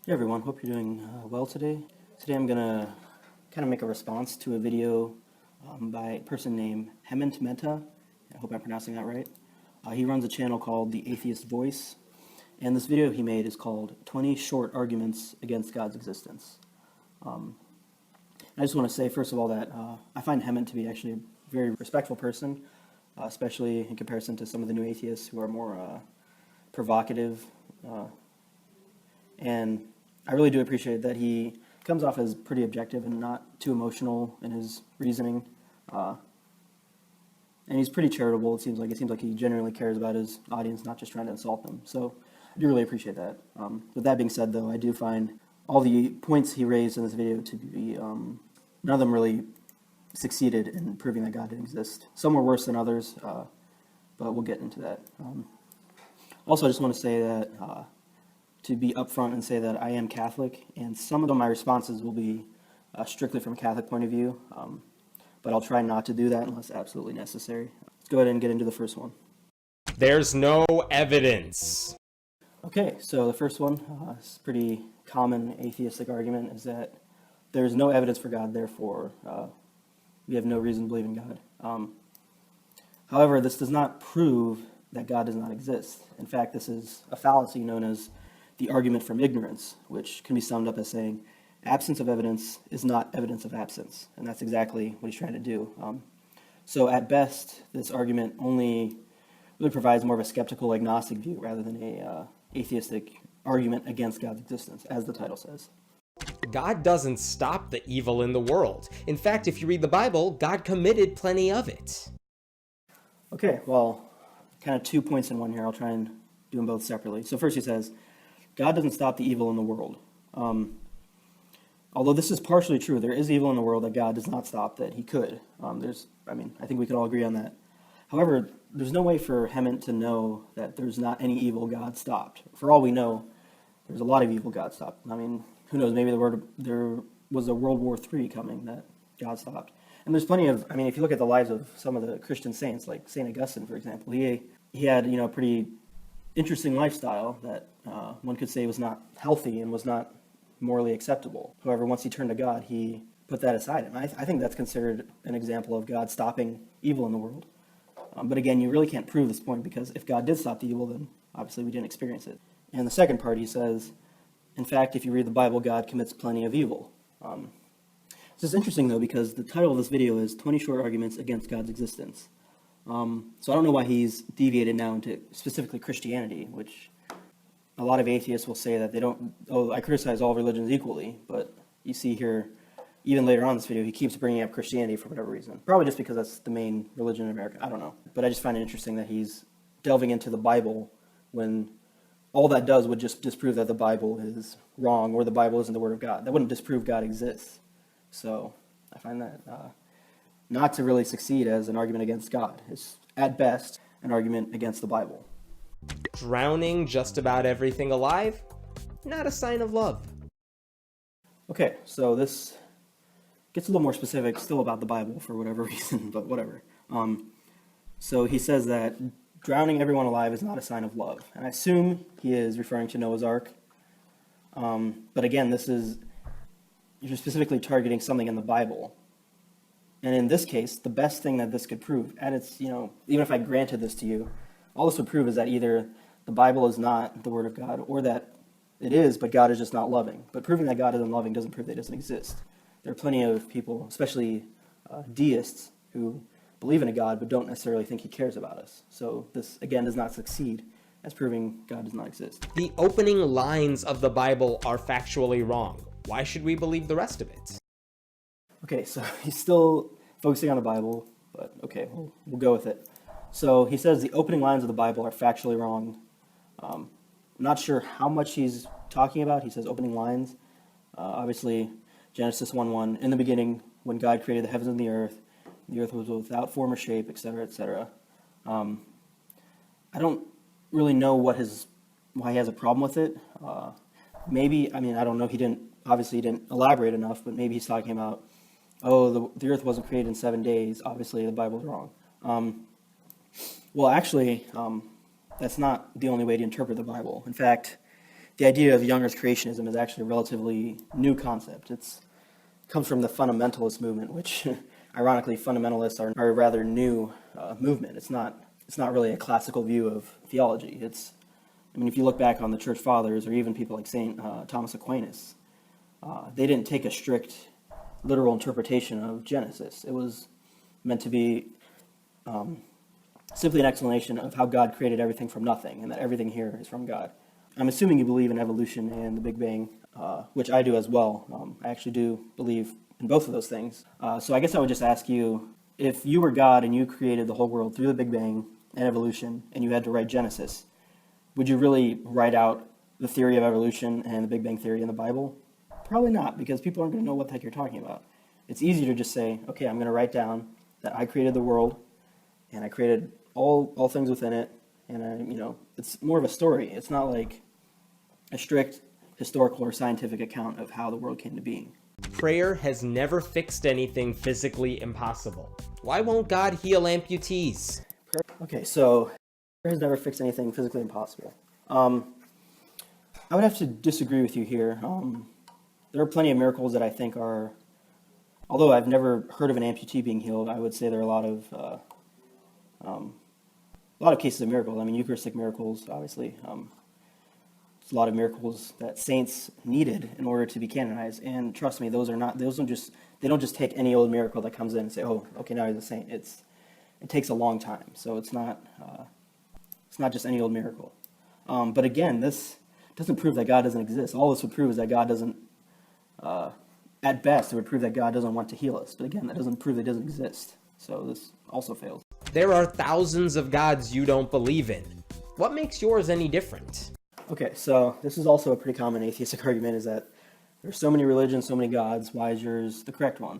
Hey everyone, hope you're doing well today. Today I'm going to kind of make a response to a video by a person named Hemant Mehta. I hope I'm pronouncing that right. He runs a channel called The Atheist Voice, and this video he made is called 20 Short Arguments Against God's Existence. I just want to say, first of all, that I find Hemant to be actually a very respectful person, especially in comparison to some of the new atheists who are more provocative, and I really do appreciate that he comes off as pretty objective and not too emotional in his reasoning. And he's pretty charitable, it seems like. It seems like he genuinely cares about his audience, not just trying to insult them. So I do really appreciate that. With that being said, though, I do find all the points he raised in this video to be, none of them really succeeded in proving that God didn't exist. Some were worse than others, but we'll get into that. Also, I just want to say that to be upfront and say that I am Catholic, and some of my responses will be strictly from a Catholic point of view, but I'll try not to do that unless absolutely necessary. Let's go ahead and get into the first one. There's no evidence. Okay, so the first one, is a pretty common atheistic argument, is that there's no evidence for God, therefore we have no reason to believe in God. However, this does not prove that God does not exist. In fact, this is a fallacy known as the argument from ignorance, which can be summed up as saying absence of evidence is not evidence of absence, and that's exactly what he's trying to do. So at best, this argument only really provides more of a skeptical agnostic view rather than a atheistic argument against God's existence, as the title says. God doesn't stop the evil in the world. In fact, if you read the Bible, God committed plenty of it. Okay, well, kind of 2 points in one here. I'll try and do them both separately. So first he says, God doesn't stop the evil in the world. Although this is partially true, there is evil in the world that God does not stop, that he could. I think we could all agree on that. However, there's no way for Hemant to know that there's not any evil God stopped. For all we know, there's a lot of evil God stopped. I mean, who knows, maybe there was a World War III coming that God stopped. And there's plenty of, if you look at the lives of some of the Christian saints, like St. Augustine, for example, he had, a pretty interesting lifestyle that one could say was not healthy and was not morally acceptable. However, once he turned to God, he put that aside. And I think that's considered an example of God stopping evil in the world. But again, you really can't prove this point, because if God did stop the evil, then obviously we didn't experience it. And the second part, he says, in fact, if you read the Bible, God commits plenty of evil. This is interesting, though, because the title of this video is 20 Short Arguments Against God's Existence. So I don't know why he's deviated now into specifically Christianity, which a lot of atheists will say that they don't, I criticize all religions equally, but you see here, even later on in this video, he keeps bringing up Christianity for whatever reason. Probably just because that's the main religion in America. I don't know. But I just find it interesting that he's delving into the Bible when all that does would just disprove that the Bible is wrong or the Bible isn't the Word of God. That wouldn't disprove God exists. So I find that not to really succeed as an argument against God. It's, at best, an argument against the Bible. Drowning just about everything alive? Not a sign of love. Okay, so this gets a little more specific, still about the Bible for whatever reason, but whatever. So he says that drowning everyone alive is not a sign of love. And I assume he is referring to Noah's Ark. But again, you're specifically targeting something in the Bible. And in this case, the best thing that this could prove, and it's, even if I granted this to you, all this would prove is that either the Bible is not the Word of God, or that it is, but God is just not loving. But proving that God isn't loving doesn't prove that it doesn't exist. There are plenty of people, especially deists, who believe in a God but don't necessarily think he cares about us. So this, again, does not succeed as proving God does not exist. The opening lines of the Bible are factually wrong. Why should we believe the rest of it? Okay, so he's still focusing on the Bible, but okay, we'll go with it. So he says the opening lines of the Bible are factually wrong. I'm not sure how much he's talking about. He says opening lines. Obviously, Genesis 1:1, in the beginning, when God created the heavens and the earth was without form or shape, etc., etc. I don't really know why he has a problem with it. Maybe, I don't know, he didn't elaborate enough, but maybe he's talking about, the earth wasn't created in 7 days. Obviously, the Bible's wrong. Well, actually, that's not the only way to interpret the Bible. In fact, the idea of young Earth creationism is actually a relatively new concept. It comes from the fundamentalist movement, which ironically fundamentalists are a rather new movement. It's not really a classical view of theology. If you look back on the church fathers or even people like St. Thomas Aquinas, they didn't take a strict literal interpretation of Genesis. It was meant to be simply an explanation of how God created everything from nothing and that everything here is from God. I'm assuming you believe in evolution and the Big Bang, which I do as well. I actually do believe in both of those things. So I guess I would just ask you, if you were God and you created the whole world through the Big Bang and evolution, and you had to write Genesis, would you really write out the theory of evolution and the Big Bang theory in the Bible? Probably not, because people aren't going to know what the heck you're talking about. It's easier to just say, okay, I'm going to write down that I created the world, and I created all things within it, and it's more of a story. It's not like a strict historical or scientific account of how the world came to being. Prayer has never fixed anything physically impossible. Why won't God heal amputees? Okay, so prayer has never fixed anything physically impossible. I would have to disagree with you here. There are plenty of miracles that I think are, although I've never heard of an amputee being healed, I would say there are a lot of cases of miracles. Eucharistic miracles, obviously. There's a lot of miracles that saints needed in order to be canonized, and trust me, they don't just take any old miracle that comes in and say, oh, okay, now he's a saint. It takes a long time, so it's not just any old miracle. But again, this doesn't prove that God doesn't exist. All this would prove is that God doesn't, at best, it would prove that God doesn't want to heal us. But again, that doesn't prove that he doesn't exist. So this also fails. There are thousands of gods you don't believe in. What makes yours any different? Okay, so this is also a pretty common atheistic argument, is that there's so many religions, so many gods, why is yours the correct one?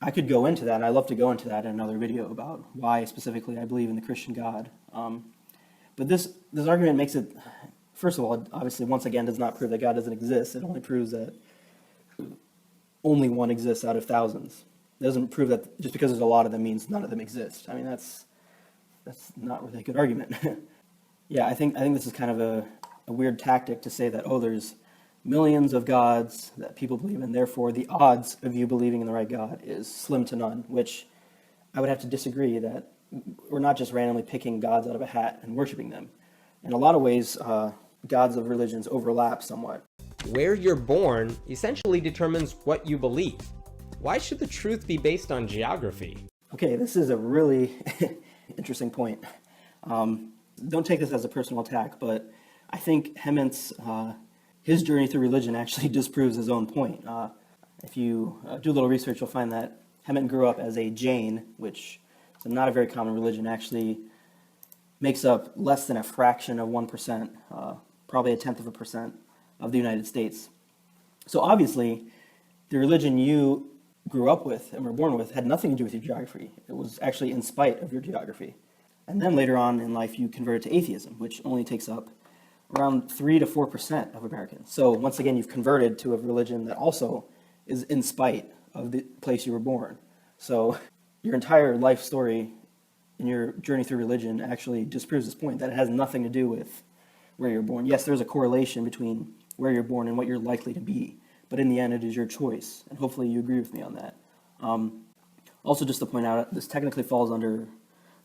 I could go into that, and I'd love to go into that in another video about why specifically I believe in the Christian God. But this argument makes it, first of all, obviously, once again, does not prove that God doesn't exist. It only proves that only one exists out of thousands. It doesn't prove that just because there's a lot of them means none of them exist. That's not really a good argument. Yeah, I think this is kind of a weird tactic to say that, oh, there's millions of gods that people believe in, therefore the odds of you believing in the right God is slim to none, which I would have to disagree, that we're not just randomly picking gods out of a hat and worshiping them. In a lot of ways, gods of religions overlap somewhat. Where you're born essentially determines what you believe. Why should the truth be based on geography? Okay, this is a really interesting point. Don't take this as a personal attack, but I think Hement's his journey through religion actually disproves his own point. If you do a little research, you'll find that Hement grew up as a Jain, which is not a very common religion, actually makes up less than a fraction of 1%, probably 0.1% of the United States. So obviously, the religion you grew up with and were born with had nothing to do with your geography. It was actually in spite of your geography. And then later on in life, you converted to atheism, which only takes up around 3 to 4% of Americans. So once again, you've converted to a religion that also is in spite of the place you were born. So your entire life story in your journey through religion actually disproves this point, that it has nothing to do with where you're born. Yes, there's a correlation between where you're born and what you're likely to be, but in the end, it is your choice, and hopefully you agree with me on that. Also, just to point out, this technically falls under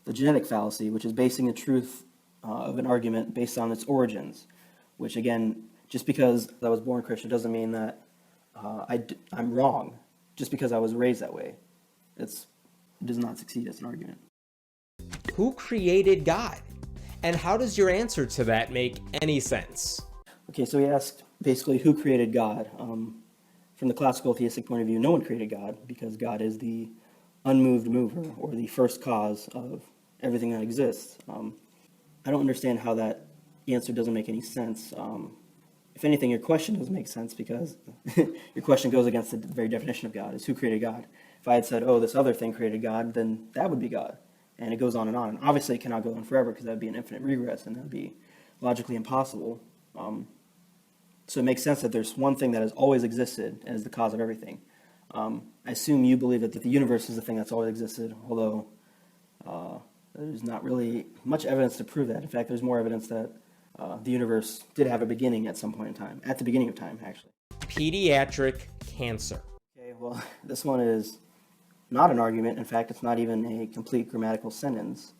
the genetic fallacy, which is basing the truth of an argument based on its origins, which again, just because I was born Christian doesn't mean that I'm wrong, just because I was raised that way. It does not succeed as an argument. Who created God? And how does your answer to that make any sense? Okay, so he asked basically who created God. From the classical theistic point of view, no one created God, because God is the unmoved mover, or the first cause of everything that exists. I don't understand how that answer doesn't make any sense. If anything, your question doesn't make sense, because your question goes against the very definition of God, is who created God. If I had said, oh, this other thing created God, then that would be God. And it goes on and on. And obviously it cannot go on forever, because that would be an infinite regress, and that would be logically impossible. So it makes sense that there's one thing that has always existed and is the cause of everything. I assume you believe that the universe is the thing that's always existed, although there's not really much evidence to prove that. In fact, there's more evidence that the universe did have a beginning at some point in time, at the beginning of time, actually. Pediatric cancer. Okay, well, this one is not an argument. In fact, it's not even a complete grammatical sentence.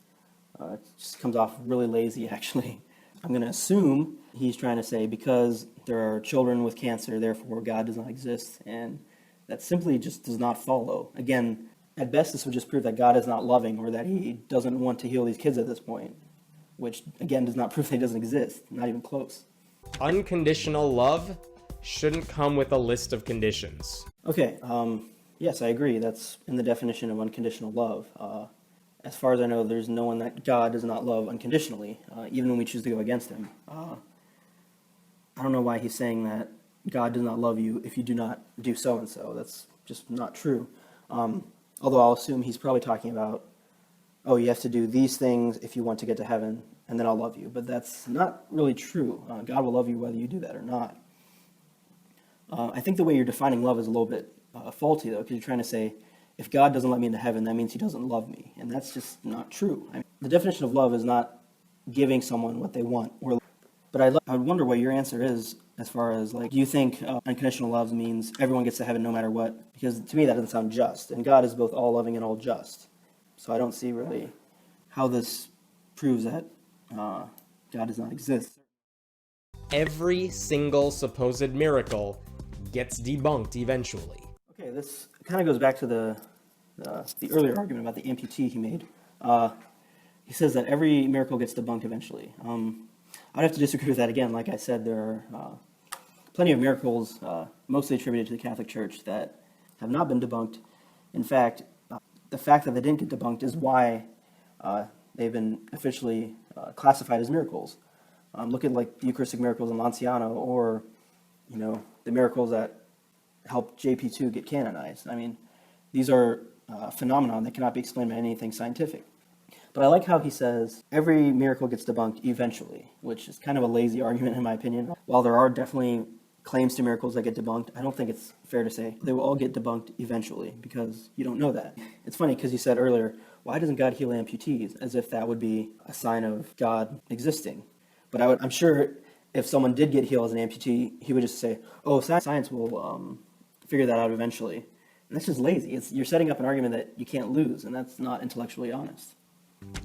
It just comes off really lazy, actually. I'm going to assume he's trying to say because there are children with cancer, therefore God does not exist, and that simply just does not follow. Again, at best, this would just prove that God is not loving or that he doesn't want to heal these kids at this point, which, again, does not prove that he doesn't exist, not even close. Unconditional love shouldn't come with a list of conditions. Okay, yes, I agree. That's in the definition of unconditional love. As far as I know, there's no one that God does not love unconditionally, even when we choose to go against him. I don't know why he's saying that God does not love you if you do not do so-and-so. That's just not true. Although I'll assume he's probably talking about, oh, you have to do these things if you want to get to heaven, and then I'll love you. But that's not really true. God will love you whether you do that or not. I think the way you're defining love is a little bit faulty, though, because you're trying to say, if God doesn't let me into heaven, that means he doesn't love me. And that's just not true. I mean, the definition of love is not giving someone what they want. But I would wonder what your answer is as far as, like, do you think unconditional love means everyone gets to heaven no matter what? Because to me, that doesn't sound just. And God is both all-loving and all-just. So I don't see really how this proves that God does not exist. Every single supposed miracle gets debunked eventually. Okay, this kind of goes back to the earlier argument about the amputee he made. He says that every miracle gets debunked eventually. I'd have to disagree with that again. Like I said, there are plenty of miracles, mostly attributed to the Catholic Church, that have not been debunked. In fact, the fact that they didn't get debunked is why they've been officially classified as miracles. Look at like the Eucharistic miracles in Lanciano, or the miracles that helped JP2 get canonized. I mean, these are phenomena that cannot be explained by anything scientific. But I like how he says every miracle gets debunked eventually, which is kind of a lazy argument in my opinion. While there are definitely claims to miracles that get debunked, I don't think it's fair to say they will all get debunked eventually, because you don't know that. It's funny because you said earlier, why doesn't God heal amputees? As if that would be a sign of God existing. But I'm sure if someone did get healed as an amputee, he would just say, oh, science will figure that out eventually. And that's just lazy. You're setting up an argument that you can't lose, and that's not intellectually honest.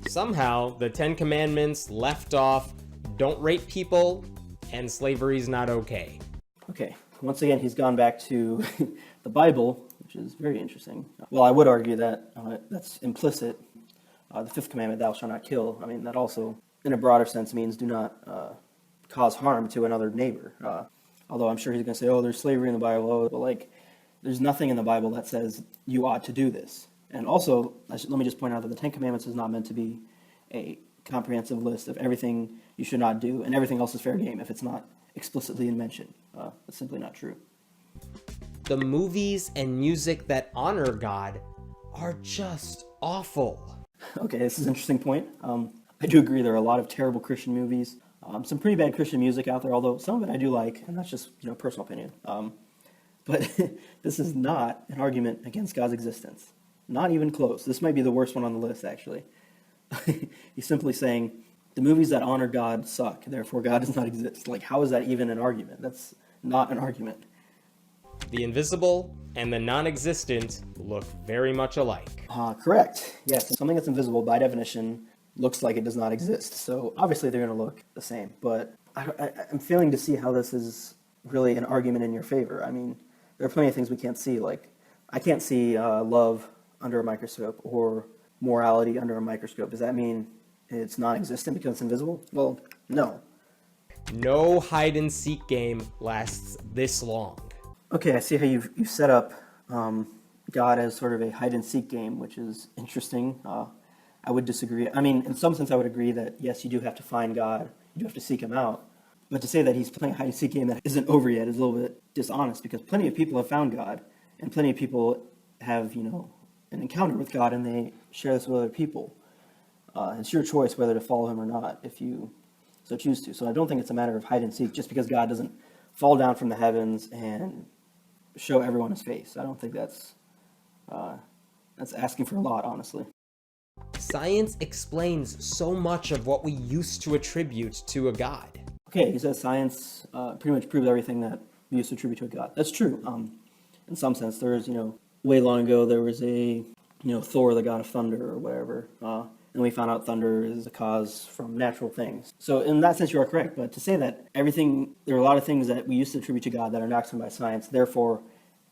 Somehow, the Ten Commandments left off, don't rape people, and slavery's not okay. Okay, once again, he's gone back to the Bible, which is very interesting. Well, I would argue that that's implicit. The fifth commandment, thou shalt not kill. I mean, that also, in a broader sense, means do not cause harm to another neighbor. Although I'm sure he's going to say, oh, there's slavery in the Bible. But, there's nothing in the Bible that says you ought to do this. And also, let me just point out that the Ten Commandments is not meant to be a comprehensive list of everything you should not do, and everything else is fair game if it's not explicitly mentioned. That's simply not true. The movies and music that honor God are just awful. Okay, this is an interesting point. I do agree there are a lot of terrible Christian movies. Some pretty bad Christian music out there, although some of it I do like, and that's just personal opinion. But this is not an argument against God's existence. Not even close. This might be the worst one on the list, actually. He's simply saying, the movies that honor God suck, therefore God does not exist. How is that even an argument? That's not an argument. The invisible and the non-existent look very much alike. Correct. Yes, something that's invisible, by definition, looks like it does not exist. So obviously they're going to look the same. But I'm failing to see how this is really an argument in your favor. I mean, there are plenty of things we can't see. I can't see love under a microscope or morality under a microscope. Does that mean it's non-existent because it's invisible? Well, no. No hide-and-seek game lasts this long. Okay, I see how you've set up God as sort of a hide-and-seek game, which is interesting. I would disagree. I mean, in some sense, I would agree that, yes, you do have to find God. You do have to seek him out. But to say that he's playing a hide-and-seek game that isn't over yet is a little bit dishonest, because plenty of people have found God, and plenty of people have, an encounter with God, and they share this with other people. It's your choice whether to follow him or not, if you so choose to. So I don't think it's a matter of hide and seek just because God doesn't fall down from the heavens and show everyone his face. I don't think that's asking for a lot, honestly. Science explains so much of what we used to attribute to a God. Okay, he says science pretty much proves everything that we used to attribute to a God. That's true. In some sense, there's, way long ago there was a, Thor, the god of thunder or whatever, and we found out thunder is a cause from natural things. So in that sense, you are correct. But to say that there are a lot of things that we used to attribute to God that are not proven by science, therefore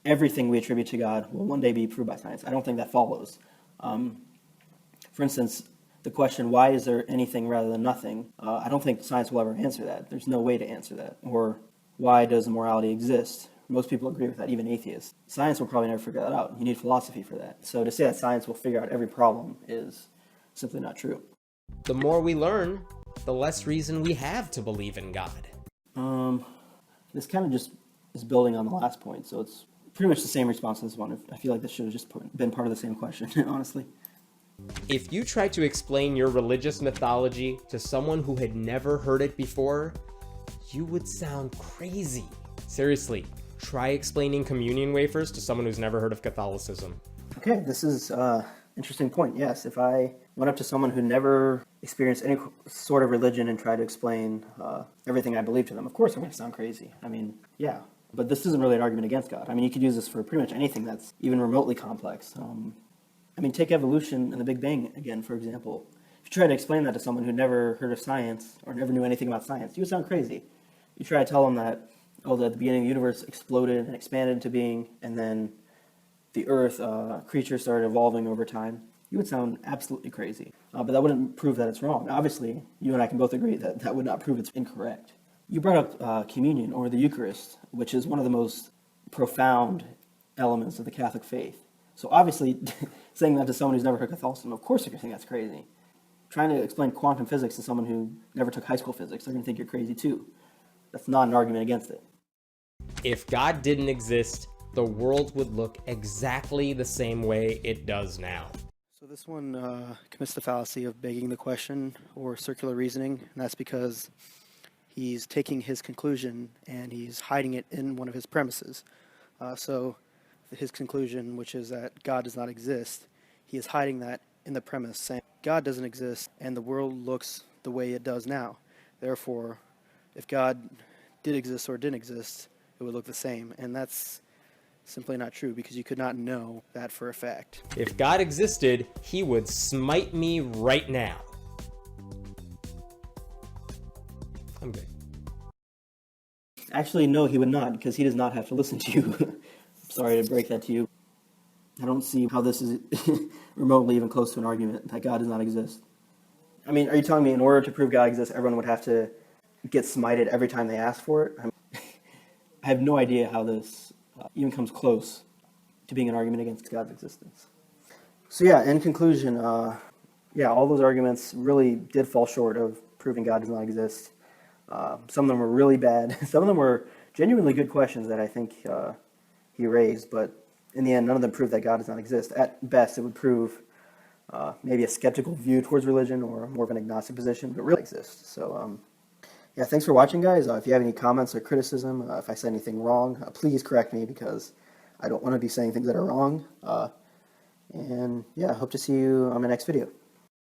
everything we attribute to God will one day be proved by science, I don't think that follows. For instance, the question, why is there anything rather than nothing? I don't think science will ever answer that. There's no way to answer that. Or why does morality exist? Most people agree with that, even atheists. Science will probably never figure that out. You need philosophy for that. So to say that science will figure out every problem is simply not true. The more we learn, the less reason we have to believe in God. This kind of just is building on the last point, so it's pretty much the same response to this one. I feel like this should have just been part of the same question, honestly. If you try to explain your religious mythology to someone who had never heard it before, you would sound crazy. Seriously, try explaining communion wafers to someone who's never heard of Catholicism. Okay, this is an interesting point. Yes, if I went up to someone who never experienced any sort of religion and tried to explain everything I believe to them, of course I'm going to sound crazy. I mean, yeah. But this isn't really an argument against God. I mean, you could use this for pretty much anything that's even remotely complex. Take evolution and the Big Bang again, for example. If you try to explain that to someone who never heard of science or never knew anything about science, you would sound crazy. You try to tell them that, at the beginning of the universe exploded and expanded into being, and then the Earth, creatures started evolving over time, you would sound absolutely crazy. But that wouldn't prove that it's wrong. Obviously, you and I can both agree that that would not prove it's incorrect. You brought up communion, or the Eucharist, which is one of the most profound elements of the Catholic faith. So obviously, saying that to someone who's never heard Catholicism, of course they're going to think that's crazy. Trying to explain quantum physics to someone who never took high school physics, they're going to think you're crazy too. That's not an argument against it. If God didn't exist, the world would look exactly the same way it does now. So this one commits the fallacy of begging the question or circular reasoning, and that's because he's taking his conclusion and he's hiding it in one of his premises. So his conclusion, which is that God does not exist, he is hiding that in the premise, saying God doesn't exist and the world looks the way it does now. Therefore, if God did exist or didn't exist, it would look the same. And that's simply not true, because you could not know that for a fact. If God existed, he would smite me right now. I'm good. Actually, no, he would not, because he does not have to listen to you. Sorry to break that to you. I don't see how this is remotely even close to an argument that God does not exist. I mean, are you telling me in order to prove God exists, everyone would have to get smited every time they ask for it? I have no idea how this even comes close to being an argument against God's existence. So yeah, in conclusion, all those arguments really did fall short of proving God does not exist. Some of them were really bad. Some of them were genuinely good questions that I think he raised, but in the end, none of them proved that God does not exist. At best, it would prove maybe a skeptical view towards religion or more of an agnostic position, but really exists. So thanks for watching, guys. If you have any comments or criticism, if I said anything wrong, please correct me, because I don't want to be saying things that are wrong. Hope to see you on my next video.